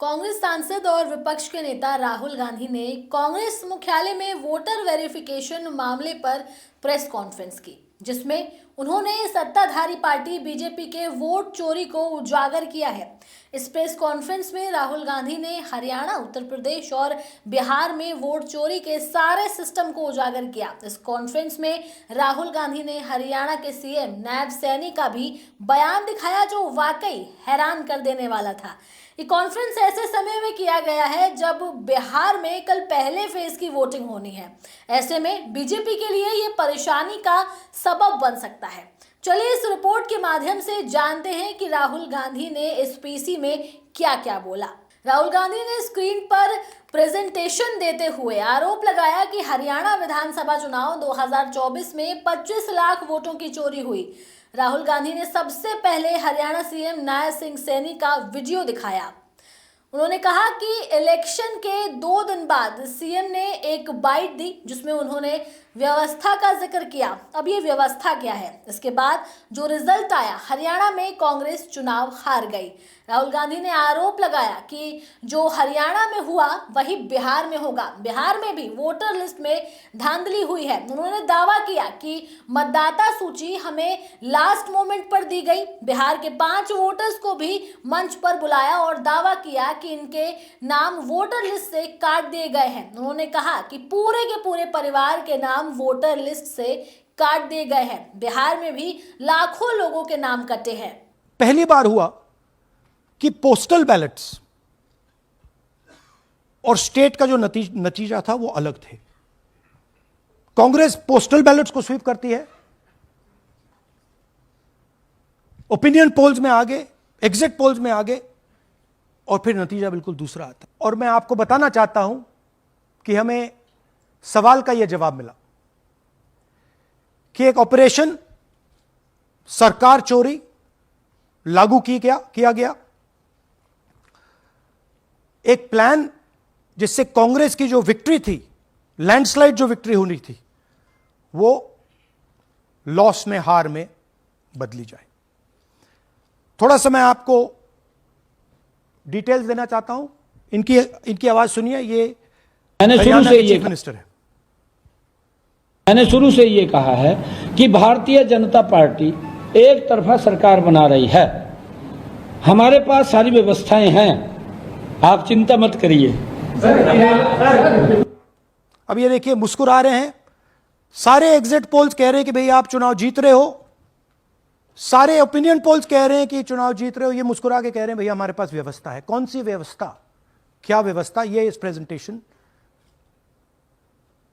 कांग्रेस सांसद और विपक्ष के नेता राहुल गांधी ने कांग्रेस मुख्यालय में वोटर वेरिफिकेशन मामले पर प्रेस कॉन्फ्रेंस की, जिसमें उन्होंने सत्ताधारी पार्टी बीजेपी के वोट चोरी को उजागर किया है। इस प्रेस कॉन्फ्रेंस में राहुल गांधी ने हरियाणा, उत्तर प्रदेश और बिहार में वोट चोरी के सारे सिस्टम को उजागर किया। इस कॉन्फ्रेंस में राहुल गांधी ने हरियाणा के सीएम नायब सैनी का भी बयान दिखाया, जो वाकई हैरान कर देने वाला था। ये कॉन्फ्रेंस ऐसे समय में किया गया है जब बिहार में कल पहले फेज की वोटिंग होनी है। ऐसे में बीजेपी के लिए ये परेशानी का सबब बन सकता है। चलिए इस रिपोर्ट के माध्यम से जानते हैं कि राहुल गांधी ने इस पीसी में क्या क्या बोला। राहुल गांधी ने स्क्रीन पर प्रेजेंटेशन देते हुए आरोप लगाया कि हरियाणा विधानसभा चुनाव 2024 में 25 लाख वोटों की चोरी हुई। राहुल गांधी ने सबसे पहले हरियाणा सीएम नायब सिंह सैनी का वीडियो दिखाया। उन्होंने कहा कि इलेक्शन के 2 दिन बाद सीएम ने एक बाइट दी, जिसमें उन्होंने व्यवस्था का जिक्र किया। अब ये व्यवस्था क्या है? इसके बाद जो रिजल्ट आया, हरियाणा में कांग्रेस चुनाव हार गई। राहुल गांधी ने आरोप लगाया कि जो हरियाणा में हुआ वही बिहार में होगा। बिहार में भी वोटर लिस्ट में धांधली हुई है। उन्होंने दावा किया कि मतदाता सूची हमें लास्ट मोमेंट पर दी गई। बिहार के 5 वोटर्स को भी मंच पर बुलाया और दावा किया कि इनके नाम वोटर लिस्ट से काट दिए गए हैं। उन्होंने कहा कि पूरे के पूरे परिवार के नाम वोटर लिस्ट से काट दिए गए हैं। बिहार में भी लाखों लोगों के नाम कटे हैं। पहली बार हुआ कि पोस्टल बैलेट्स और स्टेट का जो नतीजा था वो अलग थे। कांग्रेस पोस्टल बैलेट्स को स्वीप करती है, ओपिनियन पोल्स में आगे, एग्जिट पोल्स में आगे, और फिर नतीजा बिल्कुल दूसरा आता। और मैं आपको बताना चाहता हूं कि हमें सवाल का यह जवाब मिला कि एक ऑपरेशन सरकार चोरी लागू किया गया, एक प्लान जिससे कांग्रेस की जो विक्ट्री थी, लैंडस्लाइड जो विक्ट्री होनी थी, वो लॉस में, हार में बदली जाए। थोड़ा सा मैं आपको डिटेल्स देना चाहता हूं। इनकी आवाज सुनिए। ये मैंने शुरू से चीफ मिनिस्टर है। मैंने शुरू से ये कहा है कि भारतीय जनता पार्टी एक तरफा सरकार बना रही है। हमारे पास सारी व्यवस्थाएं हैं, आप चिंता मत करिए। अब ये देखिए, मुस्कुरा रहे हैं। सारे एग्जिट पोल्स कह रहे हैं कि भाई आप चुनाव जीत रहे हो। सारे ओपिनियन पोल्स कह रहे हैं कि चुनाव जीत रहे हो। ये मुस्कुरा के कह रहे हैं भैया हमारे पास व्यवस्था है। कौन सी व्यवस्था, क्या व्यवस्था? ये इस प्रेजेंटेशन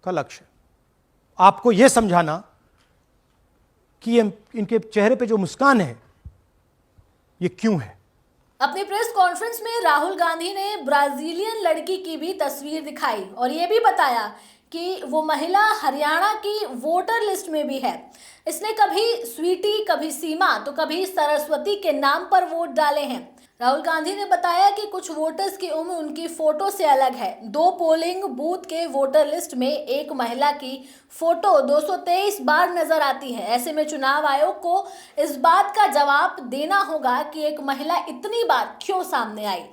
का लक्ष्य है। आपको यह समझाना कि इनके चेहरे पे जो मुस्कान है ये क्यों है। अपनी प्रेस कॉन्फ्रेंस में राहुल गांधी ने ब्राजीलियन लड़की की भी तस्वीर दिखाई और यह भी बताया कि वो महिला हरियाणा की वोटर लिस्ट में भी है। इसने कभी स्वीटी, कभी सीमा तो कभी सरस्वती के नाम पर वोट डाले हैं। राहुल गांधी ने बताया कि कुछ वोटर्स की उम्र उनकी फोटो से अलग है। 2 पोलिंग बूथ के वोटर लिस्ट में एक महिला की फोटो 223 बार नजर आती है। ऐसे में चुनाव आयोग को इस बात का जवाब देना होगा कि एक महिला इतनी बार क्यों सामने आई।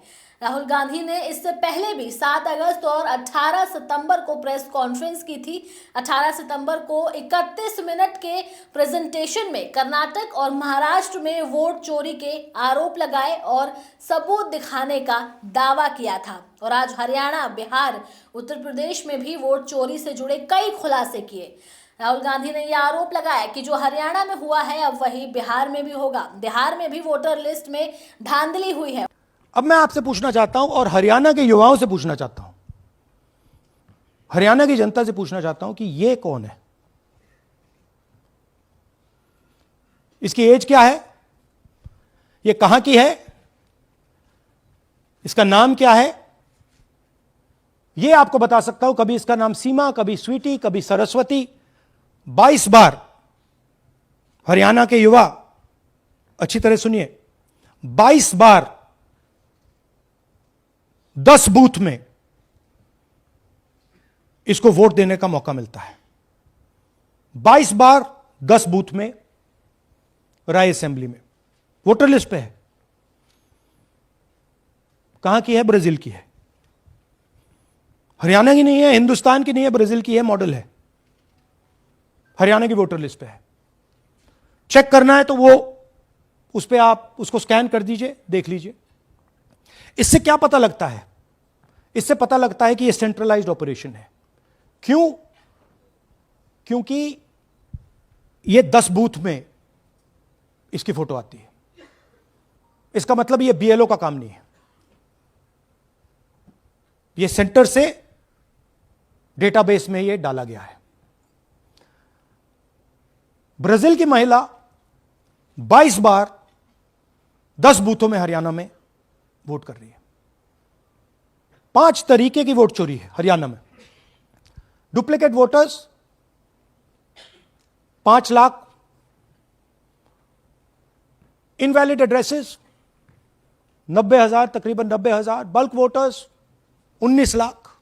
राहुल गांधी ने इससे पहले भी 7 अगस्त और 18 सितंबर को प्रेस कॉन्फ्रेंस की थी। 18 सितंबर को 31 मिनट के प्रेजेंटेशन में कर्नाटक और महाराष्ट्र में वोट चोरी के आरोप लगाए और सबूत दिखाने का दावा किया था। और आज हरियाणा, बिहार, उत्तर प्रदेश में भी वोट चोरी से जुड़े कई खुलासे किए। राहुल गांधी ने यह आरोप लगाया कि जो हरियाणा में हुआ है अब वही बिहार में भी होगा। बिहार में भी वोटर लिस्ट में धांधली हुई है। अब मैं आपसे पूछना चाहता हूं और हरियाणा के युवाओं से पूछना चाहता हूं, हरियाणा की जनता से पूछना चाहता हूं कि ये कौन है, इसकी एज क्या है, ये कहां की है, इसका नाम क्या है। ये आपको बता सकता हूं। कभी इसका नाम सीमा, कभी स्वीटी, कभी सरस्वती। 22 बार हरियाणा के युवा, अच्छी तरह सुनिए, 22 बार 10 बूथ में इसको वोट देने का मौका मिलता है। 22 बार 10 बूथ में राय असेंबली में वोटर लिस्ट पे है। कहां की है? ब्राजील की है। हरियाणा की नहीं है, हिंदुस्तान की नहीं है, ब्राजील की है, मॉडल है। हरियाणा की वोटर लिस्ट पे है। चेक करना है तो वो उस पर आप उसको स्कैन कर दीजिए, देख लीजिए। इससे क्या पता लगता है? इससे पता लगता है कि यह सेंट्रलाइज्ड ऑपरेशन है। क्यों? क्योंकि ये 10 बूथ में इसकी फोटो आती है। इसका मतलब ये बीएलओ का काम नहीं है, ये सेंटर से डेटाबेस में ये डाला गया है। ब्राजील की महिला 22 बार 10 बूथों में हरियाणा में वोट कर रही है। 5 तरीके की वोट चोरी है हरियाणा में। Duplicate voters 5 lakh, invalid addresses 90,000, तकरीबन 90,000, बल्क वोटर्स 19 लाख।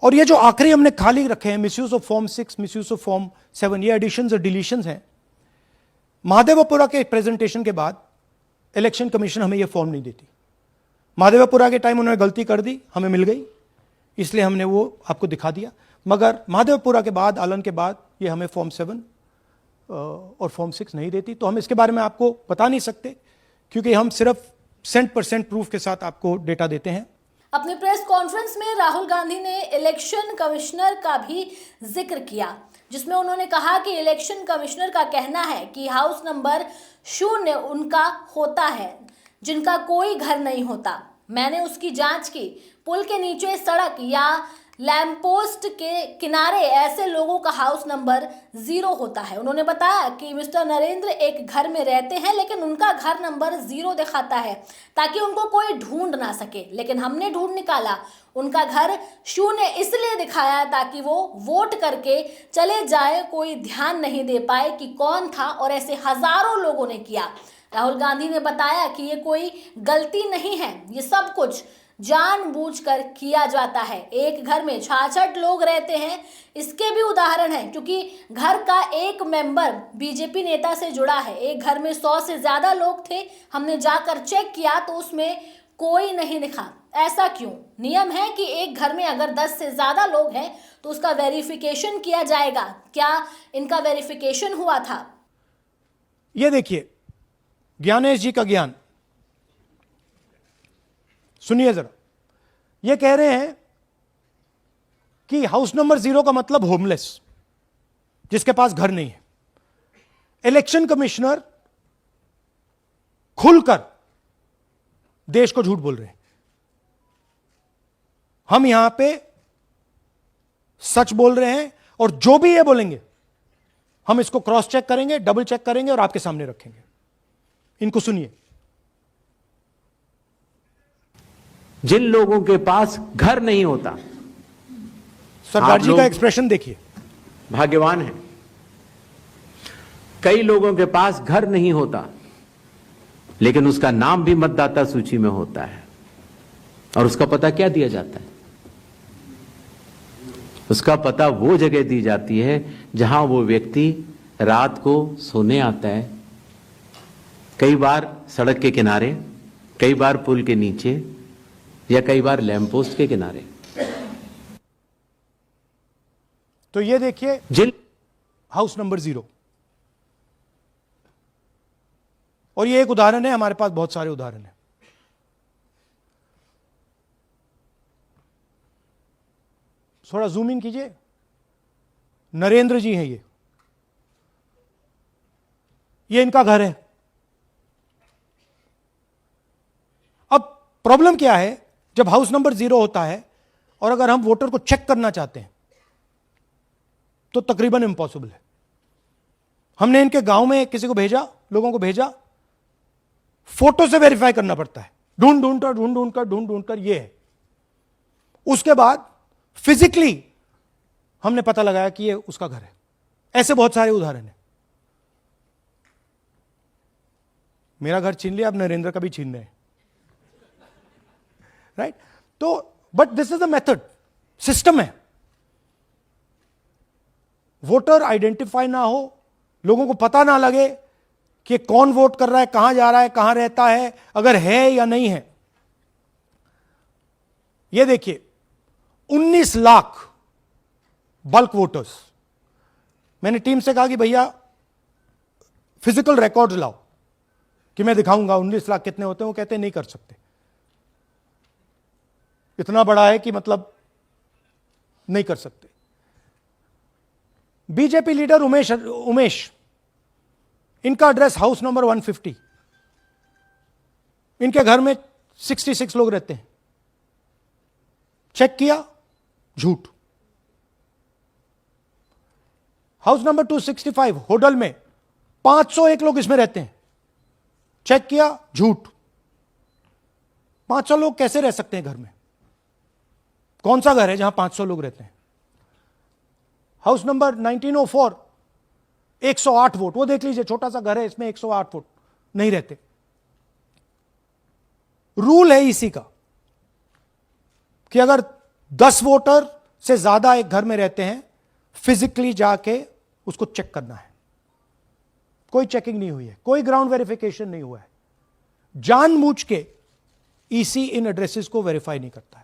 और ये जो आखिरी हमने खाली रखे हैं, misuse of form 6, misuse of form 7, ये एडिशंस और डिलीशंस हैं। महादेवपुरा के प्रेजेंटेशन के बाद इलेक्शन कमीशन हमें ये फॉर्म नहीं देती। महादेवपुरा के टाइम उन्होंने गलती कर दी, हमें मिल गई, इसलिए हमने वो आपको दिखा दिया। मगर महादेवपुरा के बाद, आलन के बाद ये हमें फॉर्म 7 और फॉर्म 6 नहीं देती। तो हम इसके बारे में आपको बता नहीं सकते, क्योंकि हम सिर्फ 100% प्रूफ के साथ आपको डेटा देते हैं। अपने प्रेस कॉन्फ्रेंस में राहुल गांधी ने इलेक्शन कमिश्नर का भी जिक्र किया, जिसमें उन्होंने कहा कि इलेक्शन कमिश्नर का कहना है कि हाउस नंबर 0 उनका होता है जिनका कोई घर नहीं होता। मैंने उसकी जांच की। पुल के नीचे सड़क या लैंप पोस्ट के किनारे ऐसे लोगों का हाउस नंबर 0 होता है। उन्होंने बताया कि मिस्टर नरेंद्र एक घर में रहते हैं, लेकिन उनका घर नंबर 0 दिखाता है ताकि उनको कोई ढूंढ ना सके। लेकिन हमने ढूंढ निकाला, उनका घर 0 इसलिए दिखाया ताकि वो वोट करके चले जाए, कोई ध्यान नहीं दे पाए कि कौन था, और ऐसे हजारों लोगों ने किया। राहुल गांधी ने बताया कि ये कोई गलती नहीं है, ये सब कुछ जानबूझकर किया जाता है। एक घर में 66 लोग रहते हैं, इसके भी उदाहरण हैं, क्योंकि घर का एक मेंबर बीजेपी नेता से जुड़ा है। एक घर में 100 से ज्यादा लोग थे, हमने जाकर चेक किया तो उसमें कोई नहीं दिखा। ऐसा क्यों? नियम है कि एक घर में अगर 10 से ज्यादा लोग हैं तो उसका वेरिफिकेशन किया जाएगा। क्या इनका वेरिफिकेशन हुआ था? ये देखिए ज्ञानेश जी का ज्ञान सुनिए जरा। ये कह रहे हैं कि हाउस नंबर 0 का मतलब होमलेस, जिसके पास घर नहीं है। इलेक्शन कमिश्नर खुलकर देश को झूठ बोल रहे हैं। हम यहां पे सच बोल रहे हैं, और जो भी ये बोलेंगे हम इसको क्रॉस चेक करेंगे, डबल चेक करेंगे और आपके सामने रखेंगे। इनको सुनिए। जिन लोगों के पास घर नहीं होता, सरदार जी का एक्सप्रेशन देखिए, भाग्यवान है। कई लोगों के पास घर नहीं होता, लेकिन उसका नाम भी मतदाता सूची में होता है। और उसका पता क्या दिया जाता है? उसका पता वो जगह दी जाती है जहां वो व्यक्ति रात को सोने आता है, कई बार सड़क के किनारे, कई बार पुल के नीचे, या कई बार लैंप पोस्ट के किनारे। तो ये देखिए जिन हाउस नंबर 0, और ये एक उदाहरण है, हमारे पास बहुत सारे उदाहरण हैं। थोड़ा जूम इन कीजिए। नरेंद्र जी हैं ये इनका घर है। अब प्रॉब्लम क्या है, जब हाउस नंबर 0 होता है और अगर हम वोटर को चेक करना चाहते हैं तो तकरीबन इम्पॉसिबल है। हमने इनके गांव में किसी को भेजा, लोगों को भेजा, फोटो से वेरीफाई करना पड़ता है, ढूंढ ढूंढ कर ये है। उसके बाद फिजिकली हमने पता लगाया कि ये उसका घर है। ऐसे बहुत सारे उदाहरण हैं। मेरा घर छीन लिया, अब नरेंद्र का भी छीन रहे हैं, राइट? तो but this is a method, system है। वोटर आइडेंटिफाई ना हो, लोगों को पता ना लगे कि कौन वोट कर रहा है, कहां जा रहा है, कहां रहता है, अगर है या नहीं है, ये देखिए 19 लाख बल्क वोटर्स। मैंने टीम से कहा कि भैया फिजिकल रिकॉर्ड्स लाओ कि मैं दिखाऊंगा 19 लाख कितने होते हैं। वो कहते हैं नहीं कर सकते, इतना बड़ा है कि मतलब नहीं कर सकते। बीजेपी लीडर उमेश, इनका एड्रेस हाउस नंबर 150। इनके घर में 66 लोग रहते हैं। चेक किया, झूठ। हाउस नंबर 265 होडल में 501 लोग इसमें रहते हैं। चेक किया, झूठ। 500 लोग कैसे रह सकते हैं घर में? कौन सा घर है जहां 500 लोग रहते हैं? हाउस नंबर 1904 108 वोट, वो देख लीजिए, छोटा सा घर है, इसमें 108 वोट नहीं रहते। रूल है इसी का कि अगर 10 वोटर से ज्यादा एक घर में रहते हैं, फिजिकली जाके उसको चेक करना है। कोई चेकिंग नहीं हुई है, कोई ग्राउंड वेरिफिकेशन नहीं हुआ है। जानबूझ के ईसी इन एड्रेसेस को वेरीफाई नहीं करता है।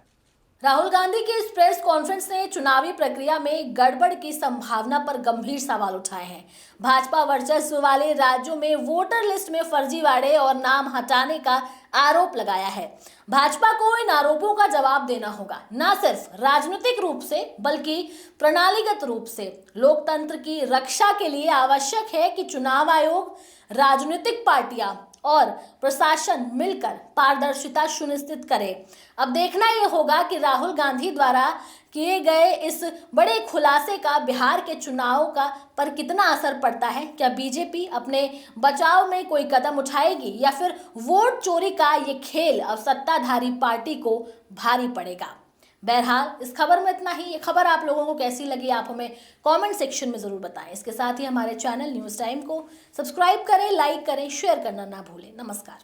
राहुल गांधी की इस प्रेस कॉन्फ्रेंस ने चुनावी प्रक्रिया में गड़बड़ की संभावना पर गंभीर सवाल उठाए हैं। भाजपा वर्चस्व वाले राज्यों में वोटर लिस्ट में फर्जीवाड़े और नाम हटाने का आरोप लगाया है। भाजपा को इन आरोपों का जवाब देना होगा, न सिर्फ राजनीतिक रूप से बल्कि प्रणालीगत रूप से। लोकतंत्र की रक्षा के लिए आवश्यक है कि चुनाव आयोग, राजनीतिक पार्टियां और प्रशासन मिलकर पारदर्शिता सुनिश्चित करे। अब देखना यह होगा कि राहुल गांधी द्वारा किए गए इस बड़े खुलासे का बिहार के चुनावों का पर कितना असर पड़ता है। क्या बीजेपी अपने बचाव में कोई कदम उठाएगी या फिर वोट चोरी का ये खेल अब सत्ताधारी पार्टी को भारी पड़ेगा? बहरहाल इस खबर में इतना ही। ये खबर आप लोगों को कैसी लगी, आप हमें कमेंट सेक्शन में जरूर बताएं। इसके साथ ही हमारे चैनल न्यूज़ टाइम को सब्सक्राइब करें, लाइक करें, शेयर करना ना भूलें। नमस्कार।